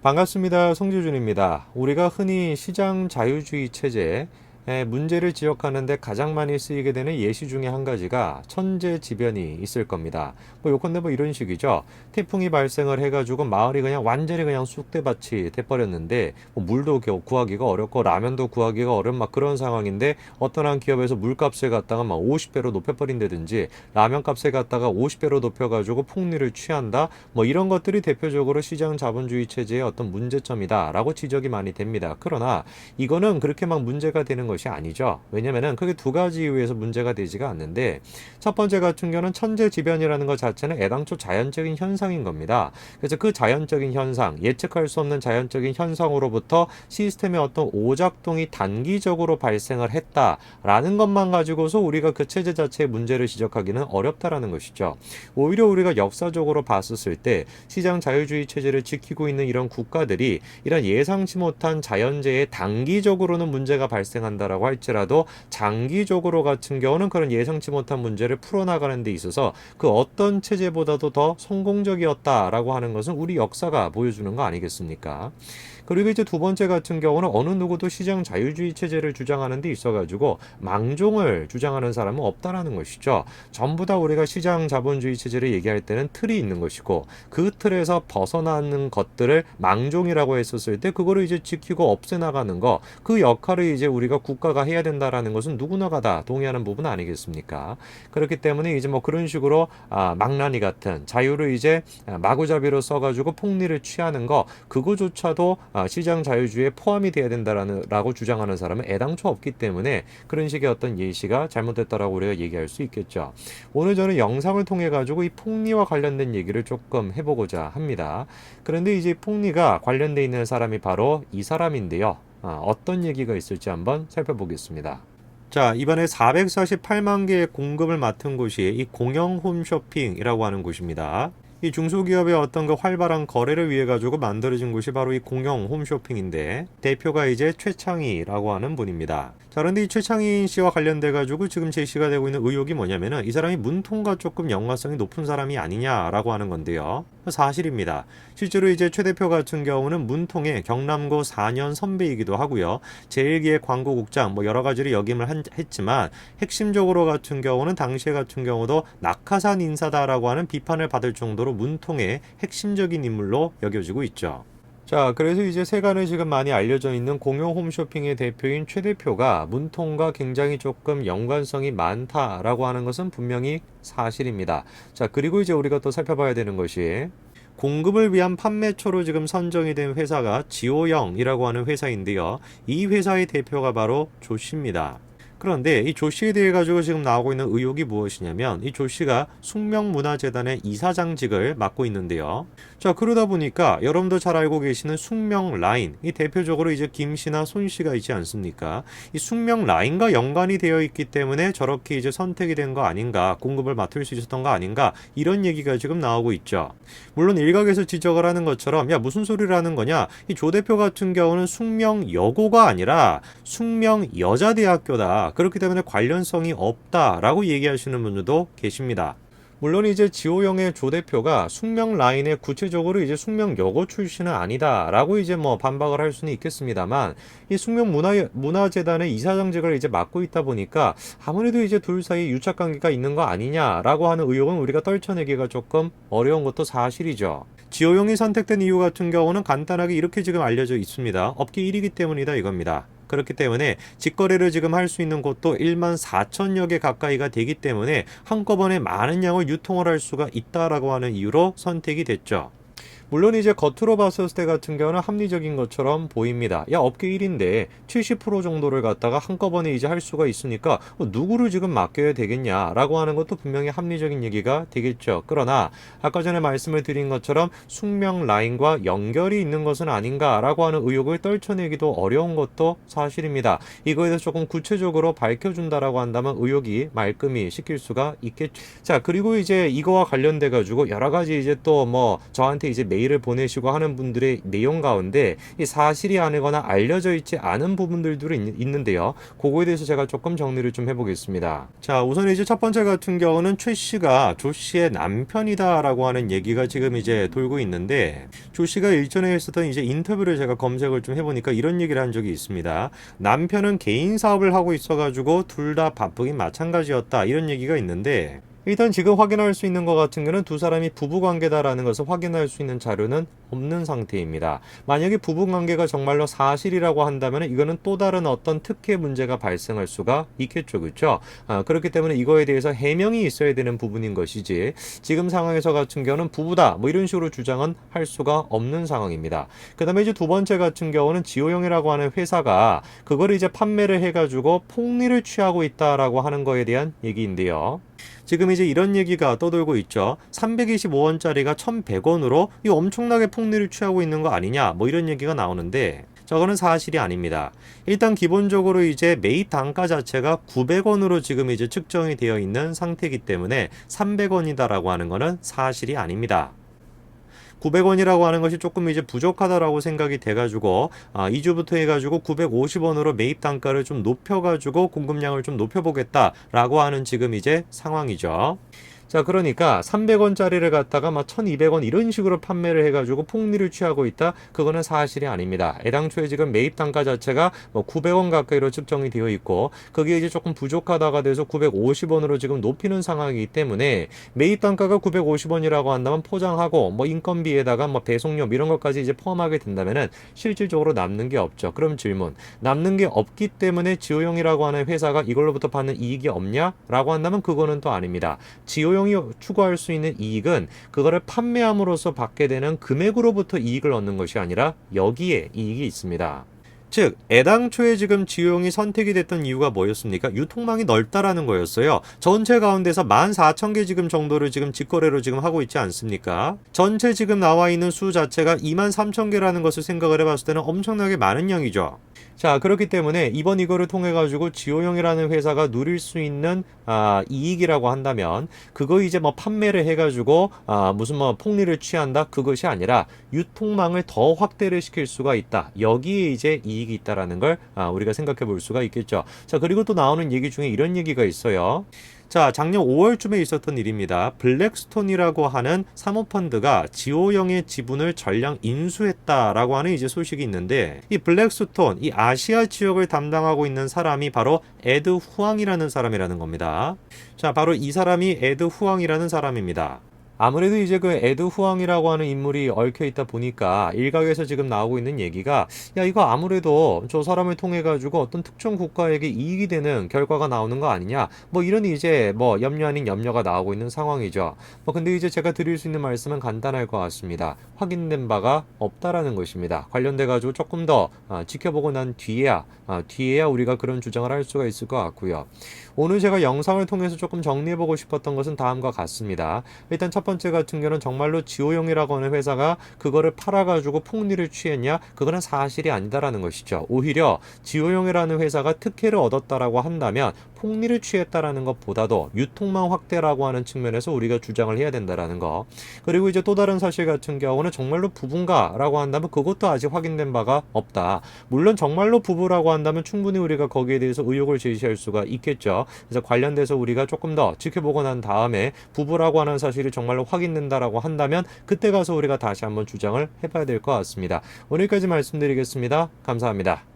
반갑습니다. 송재준입니다. 우리가 흔히 시장 자유주의 체제에 문제를 지적하는데 가장 많이 쓰이게 되는 예시 중에 한 가지가 천재지변이 있을 겁니다. 요컨대 이런 식이죠. 태풍이 발생을 해가지고 마을이 그냥 완전히 그냥 쑥대밭이 돼버렸는데 물도 구하기가 어렵고 라면도 구하기가 어려운 막 그런 상황인데 어떤 한 기업에서 물값을 갖다가 막 50배로 높여버린다든지 라면값을 갖다가 50배로 높여가지고 폭리를 취한다. 이런 것들이 대표적으로 시장 자본주의 체제의 어떤 문제점이다라고 지적이 많이 됩니다. 그러나 이거는 그렇게 막 문제가 되는 것이 아니죠. 왜냐면은 그게 두 가지 이유에서 문제가 되지가 않는데, 첫 번째 같은 경우는 천재지변이라는 것 자체는 애당초 자연적인 현상인 겁니다. 그래서 그 자연적인 현상, 예측할 수 없는 자연적인 현상으로부터 시스템의 어떤 오작동이 단기적으로 발생을 했다라는 것만 가지고서 우리가 그 체제 자체의 문제를 지적하기는 어렵다라는 것이죠. 오히려 우리가 역사적으로 봤었을 때 시장 자유주의 체제를 지키고 있는 이런 국가들이 이런 예상치 못한 자연재해에 단기적으로는 문제가 발생한다라고 할지라도 장기적으로 같은 경우는 그런 예상치 못한 문제를 풀어나가는 데 있어서 그 어떤 체제보다도 더 성공적이었다라고 하는 것은 우리 역사가 보여주는 거 아니겠습니까? 그리고 이제 두 번째 같은 경우는 어느 누구도 시장 자유주의 체제를 주장하는 데 있어가지고 망종을 주장하는 사람은 없다라는 것이죠. 전부 다 우리가 시장 자본주의 체제를 얘기할 때는 틀이 있는 것이고, 그 틀에서 벗어나는 것들을 망종이라고 했었을 때 그거를 이제 지키고 없애나가는 거, 그 역할을 이제 우리가 국가가 해야 된다라는 것은 누구나가 다 동의하는 부분 아니겠습니까? 그렇기 때문에 이제 그런 식으로 망나니 같은 자유를 이제 마구잡이로 써가지고 폭리를 취하는 거, 그거조차도 시장 자유주의에 포함이 돼야 된다라고 주장하는 사람은 애당초 없기 때문에 그런 식의 어떤 예시가 잘못됐다라고 우리가 얘기할 수 있겠죠. 오늘 저는 영상을 통해 가지고 이 폭리와 관련된 얘기를 조금 해보고자 합니다. 그런데 이제 폭리가 관련돼 있는 사람이 바로 이 사람인데요. 어떤 얘기가 있을지 한번 살펴보겠습니다. 자, 이번에 448만 개의 공급을 맡은 곳이 이 공영 홈쇼핑이라고 하는 곳입니다. 이 중소기업의 어떤 그 활발한 거래를 위해 가지고 만들어진 곳이 바로 이 공영 홈쇼핑인데, 대표가 이제 최창희라고 하는 분입니다. 자, 그런데 이 최창희 씨와 관련돼 가지고 지금 제시가 되고 있는 의혹이 뭐냐면은 이 사람이 문통과 조금 연관성이 높은 사람이 아니냐라고 하는 건데요. 사실입니다. 실제로 이제 최 대표 같은 경우는 문통의 경남고 4년 선배이기도 하고요. 제1기의 광고국장 여러 가지를 역임을 했지만, 핵심적으로 같은 경우는 당시에 같은 경우도 낙하산 인사다라고 하는 비판을 받을 정도로 문통의 핵심적인 인물로 여겨지고 있죠. 자, 그래서 이제 세간에 지금 많이 알려져 있는 공영 홈쇼핑의 대표인 최 대표가 문통과 굉장히 조금 연관성이 많다라고 하는 것은 분명히 사실입니다. 자, 그리고 이제 우리가 또 살펴봐야 되는 것이, 공급을 위한 판매처로 지금 선정이 된 회사가 지오영이라고 하는 회사인데요. 이 회사의 대표가 바로 조 씨입니다. 그런데 이 조 씨에 대해 가지고 지금 나오고 있는 의혹이 무엇이냐면, 이 조 씨가 숙명문화재단의 이사장직을 맡고 있는데요. 자, 그러다 보니까 여러분도 잘 알고 계시는 숙명라인, 이 대표적으로 이제 김 씨나 손 씨가 있지 않습니까? 이 숙명라인과 연관이 되어 있기 때문에 저렇게 이제 선택이 된 거 아닌가, 공급을 맡을 수 있었던 거 아닌가, 이런 얘기가 지금 나오고 있죠. 물론 일각에서 지적을 하는 것처럼, 야, 무슨 소리를 하는 거냐, 이 조 대표 같은 경우는 숙명여고가 아니라 숙명여자대학교다, 그렇기 때문에 관련성이 없다라고 얘기하시는 분들도 계십니다. 물론 이제 지호영의 조 대표가 숙명라인에 구체적으로 이제 숙명여고 출신은 아니다라고 이제 반박을 할 수는 있겠습니다만, 이 숙명문화재단의 이사장직을 이제 맡고 있다 보니까 아무래도 이제 둘 사이에 유착관계가 있는 거 아니냐라고 하는 의혹은 우리가 떨쳐내기가 조금 어려운 것도 사실이죠. 지호영이 선택된 이유 같은 경우는 간단하게 이렇게 지금 알려져 있습니다. 업계 1위이기 때문이다 이겁니다. 그렇기 때문에 직거래를 지금 할 수 있는 곳도 1만 4천여 개 가까이가 되기 때문에 한꺼번에 많은 양을 유통을 할 수가 있다라고 하는 이유로 선택이 됐죠. 물론 이제 겉으로 봤을 때 같은 경우는 합리적인 것처럼 보입니다. 야, 업계 1인데 70% 정도를 갖다가 한꺼번에 이제 할 수가 있으니까 누구를 지금 맡겨야 되겠냐라고 하는 것도 분명히 합리적인 얘기가 되겠죠. 그러나 아까 전에 말씀을 드린 것처럼 숙명 라인과 연결이 있는 것은 아닌가라고 하는 의혹을 떨쳐내기도 어려운 것도 사실입니다. 이거에 대해서 조금 구체적으로 밝혀준다라고 한다면 의혹이 말끔히 시킬 수가 있겠죠. 자, 그리고 이제 이거와 관련돼 가지고 여러 가지 이제 또 저한테 이제 메일 메일을 보내시고 하는 분들의 내용 가운데 이 사실이 아니거나 알려져 있지 않은 부분들도 있는데요. 그거에 대해서 제가 조금 정리를 좀 해보겠습니다. 자, 우선 이제 첫 번째 같은 경우는 최 씨가 조 씨의 남편이다라고 하는 얘기가 지금 이제 돌고 있는데, 조 씨가 일전에 했었던 이제 인터뷰를 제가 검색을 좀 해보니까 이런 얘기를 한 적이 있습니다. 남편은 개인 사업을 하고 있어가지고 둘 다 바쁘긴 마찬가지였다, 이런 얘기가 있는데, 일단 지금 확인할 수 있는 것 같은 경우는 두 사람이 부부관계다라는 것을 확인할 수 있는 자료는 없는 상태입니다. 만약에 부부관계가 정말로 사실이라고 한다면 이거는 또 다른 어떤 특혜 문제가 발생할 수가 있겠죠. 그렇죠? 그렇기 때문에 이거에 대해서 해명이 있어야 되는 부분인 것이지, 지금 상황에서 같은 경우는 부부다 뭐 이런 식으로 주장은 할 수가 없는 상황입니다. 그 다음에 이제 두 번째 같은 경우는 지호영이라고 하는 회사가 그걸 이제 판매를 해가지고 폭리를 취하고 있다라고 하는 거에 대한 얘기인데요. 지금 이제 이런 얘기가 떠돌고 있죠. 325원짜리가 1,100원으로 이 엄청나게 폭리를 취하고 있는 거 아니냐, 뭐 이런 얘기가 나오는데, 저거는 사실이 아닙니다. 일단 기본적으로 이제 매입 단가 자체가 900원으로 지금 이제 측정이 되어 있는 상태이기 때문에 300원이다라고 하는 거는 사실이 아닙니다. 900원이라고 하는 것이 조금 이제 부족하다라고 생각이 돼가지고 2주부터 해가지고 950원으로 매입 단가를 좀 높여가지고 공급량을 좀 높여보겠다라고 하는 지금 이제 상황이죠. 자, 그러니까 300원짜리를 갖다가 막 1200원 이런 식으로 판매를 해가지고 폭리를 취하고 있다? 그거는 사실이 아닙니다. 애당초에 지금 매입 단가 자체가 뭐 900원 가까이로 측정이 되어 있고, 그게 이제 조금 부족하다가 돼서 950원으로 지금 높이는 상황이기 때문에, 매입 단가가 950원이라고 한다면 포장하고 뭐 인건비에다가 뭐 배송료 이런 것까지 이제 포함하게 된다면은 실질적으로 남는 게 없죠. 그럼 질문, 남는 게 없기 때문에 지호영이라고 하는 회사가 이걸로부터 받는 이익이 없냐라고 한다면 그거는 또 아닙니다. 지호영 추구할 수 있는 이익은 그거를 판매함으로써 받게 되는 금액으로부터 이익을 얻는 것이 아니라 여기에 이익이 있습니다. 즉, 애당초에 지금 지호영이 선택이 됐던 이유가 뭐였습니까? 유통망이 넓다라는 거였어요. 전체 가운데서 14,000개 지금 정도를 지금 직거래로 지금 하고 있지 않습니까? 전체 지금 나와 있는 수 자체가 23,000개라는 것을 생각을 해봤을 때는 엄청나게 많은 양이죠. 자, 그렇기 때문에 이번 이거를 통해 가지고 지호영이라는 회사가 누릴 수 있는 이익이라고 한다면, 그거 이제 뭐 판매를 해가지고 무슨 뭐 폭리를 취한다, 그것이 아니라 유통망을 더 확대를 시킬 수가 있다. 여기에 이제 이익이 있다라는 걸 우리가 생각해 볼 수가 있겠죠. 자, 그리고 또 나오는 얘기 중에 이런 얘기가 있어요. 자, 작년 5월쯤에 있었던 일입니다. 블랙스톤이라고 하는 사모펀드가 지호영의 지분을 전량 인수했다라고 하는 이제 소식이 있는데, 이 블랙스톤, 이 아시아 지역을 담당하고 있는 사람이 바로 에드 후앙이라는 사람이라는 겁니다. 자, 바로 이 사람이 에드 후앙이라는 사람입니다. 아무래도 이제 그 에드 후앙이라고 하는 인물이 얽혀 있다 보니까 일각에서 지금 나오고 있는 얘기가, 야, 이거 아무래도 저 사람을 통해 가지고 어떤 특정 국가에게 이익이 되는 결과가 나오는 거 아니냐, 뭐 이런 이제 뭐 염려 아닌 염려가 나오고 있는 상황이죠. 뭐 근데 이제 제가 드릴 수 있는 말씀은 간단할 것 같습니다. 확인된 바가 없다라는 것입니다. 관련돼 가지고 조금 더 지켜보고 난 뒤에야 우리가 그런 주장을 할 수가 있을 것 같고요. 오늘 제가 영상을 통해서 조금 정리해보고 싶었던 것은 다음과 같습니다. 일단 첫 번째 같은 경우는 정말로 지호영이라고 하는 회사가 그거를 팔아가지고 폭리를 취했냐? 그거는 사실이 아니다라는 것이죠. 오히려 지호영이라는 회사가 특혜를 얻었다라고 한다면 폭리를 취했다라는 것보다도 유통망 확대라고 하는 측면에서 우리가 주장을 해야 된다라는 거. 그리고 이제 또 다른 사실 같은 경우는 정말로 부부인가라고 한다면 그것도 아직 확인된 바가 없다. 물론 정말로 부부라고 한다면 충분히 우리가 거기에 대해서 의혹을 제시할 수가 있겠죠. 그래서 관련돼서 우리가 조금 더 지켜보고 난 다음에 부부라고 하는 사실이 정말로 확인된다라고 한다면 그때 가서 우리가 다시 한번 주장을 해봐야 될 것 같습니다. 오늘까지 말씀드리겠습니다. 감사합니다.